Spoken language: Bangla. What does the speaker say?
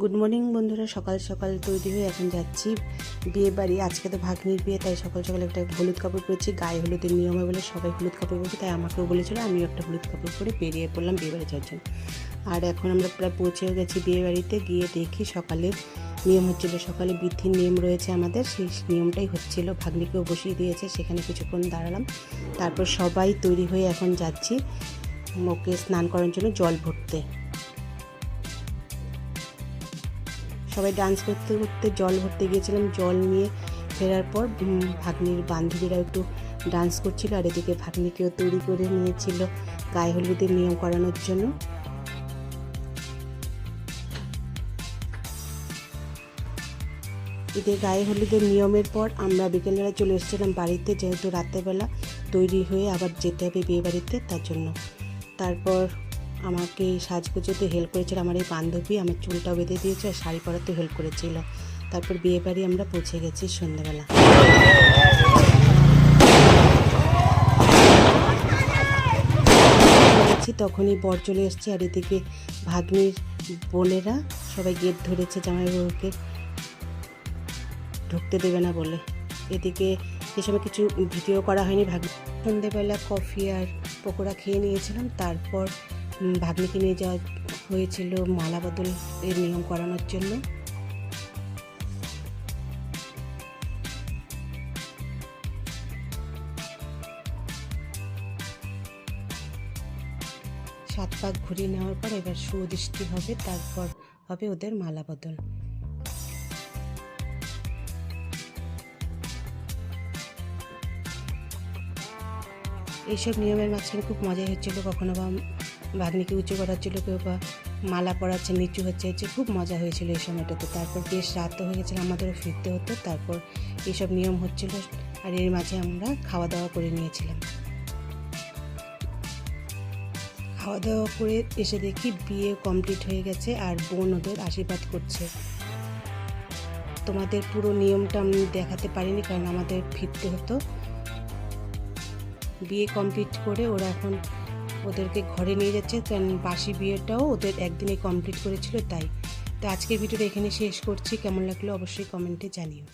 গুড মর্নিং বন্ধুরা, সকাল সকাল তৈরি হয়ে এখন যাচ্ছি বিয়ে বাড়ি। আজকে তো ভাগ্নির বিয়ে, তাই সকাল সকাল একটা হলুদ কাপড় পরেছি। গায়ে হলুদের নিয়মে বলে সবাই হলুদ কাপড় পরেছি, তাই আমাকেও বলেছিল, আমিও একটা হলুদ কাপড় পরে বেরিয়ে পড়লাম বিয়ে বাড়ি যাওয়ার জন্য। আর এখন আমরা প্রায় পৌঁছেও গেছি বিয়ে বাড়িতে। গিয়ে দেখি সকালে নিয়ম হচ্ছিলো, সকালে বৃদ্ধির নিয়ম রয়েছে আমাদের, সেই নিয়মটাই হচ্ছিলো। ভাগ্নিকেও বসিয়ে দিয়েছে, সেখানে কিছুক্ষণ দাঁড়ালাম। তারপর সবাই তৈরি হয়ে এখন যাচ্ছি ওকে স্নান করার জন্য জল ভরতে। সবাই ডান্স করতে করতে জল ভরতে গিয়েছিলাম। জল নিয়ে ফেরার পর ভাগ্নির বান্ধবীরা একটু ডান্স করছিল, আর এদিকে ভাগ্নিকেও তৈরি করে নিয়েছিল গায়ে হলুদের নিয়ম করানোর জন্য। এদের গায়ে হলুদের নিয়মের পর আমরা বিকেলবেলা চলে এসেছিলাম বাড়িতে, যেহেতু রাত্রেবেলা তৈরি হয়ে আবার যেতে হবে বিয়ে বাড়িতে, তার জন্য। তারপর আমাকে সাজগোজোতে হেল্প করেছিল আমার এই বান্ধবী, আমার চুলটাও বেঁধে দিয়েছে আর শাড়ি পরাতে হেল্প করেছিল। তারপর বিয়ে বাড়ি আমরা পৌঁছে গেছি সন্ধ্যাবেলা। তখনই বর চলে এসছে, আর এদিকে ভাগ্নির বোনেরা সবাই গেট ধরেছে জামাইবাবুকে ঢুকতে দেবে না বলে। এদিকে সে সময় কিছু ভিডিও করা হয়নি। সন্ধ্যেবেলা কফি আর পকোড়া খেয়ে নিয়েছিলাম। তারপর ভাগ্নিকে নিয়ে যাওয়া হয়েছিল মালা বদল এর নিয়ম করানোর জন্য। সাত পাক ঘুরিয়ে নেওয়ার পর এবার সুদৃষ্টি হবে, তারপর হবে ওদের মালা বদল। এইসব নিয়মের মাঝখানে খুব মজাই হচ্ছিলো। কখনো বা ভাগ্নিকে উঁচু করাচ্ছিলো, কেউ বা মালা পরাচ্ছে নিচু হচ্ছে, খুব মজা হয়েছিল এই সময়টাতে। তারপর বেশ রাতও হয়ে গেছিলো, আমাদেরও ফিরতে হতো। তারপর এইসব নিয়ম হচ্ছিলো, আর এর মাঝে আমরা খাওয়া দাওয়া করে নিয়েছিলাম। খাওয়া দাওয়া করে এসে দেখি বিয়ে কমপ্লিট হয়ে গেছে, আর বোন ওদের আশীর্বাদ করছে। তোমাদের পুরো নিয়মটা আমি দেখাতে পারিনি, কারণ আমাদের ফিরতে হতো। বিয়ে কমপ্লিট করে ওরা এখন ওদেরকে ঘরে নিয়ে যাচ্ছে, কারণ বাসি বিয়েটাও ওদের একদিনে কমপ্লিট করেছিল তাই। তো আজকের ভিডিওটা এখানে শেষ করছি। কেমন লাগলো অবশ্যই কমেন্টে জানিও।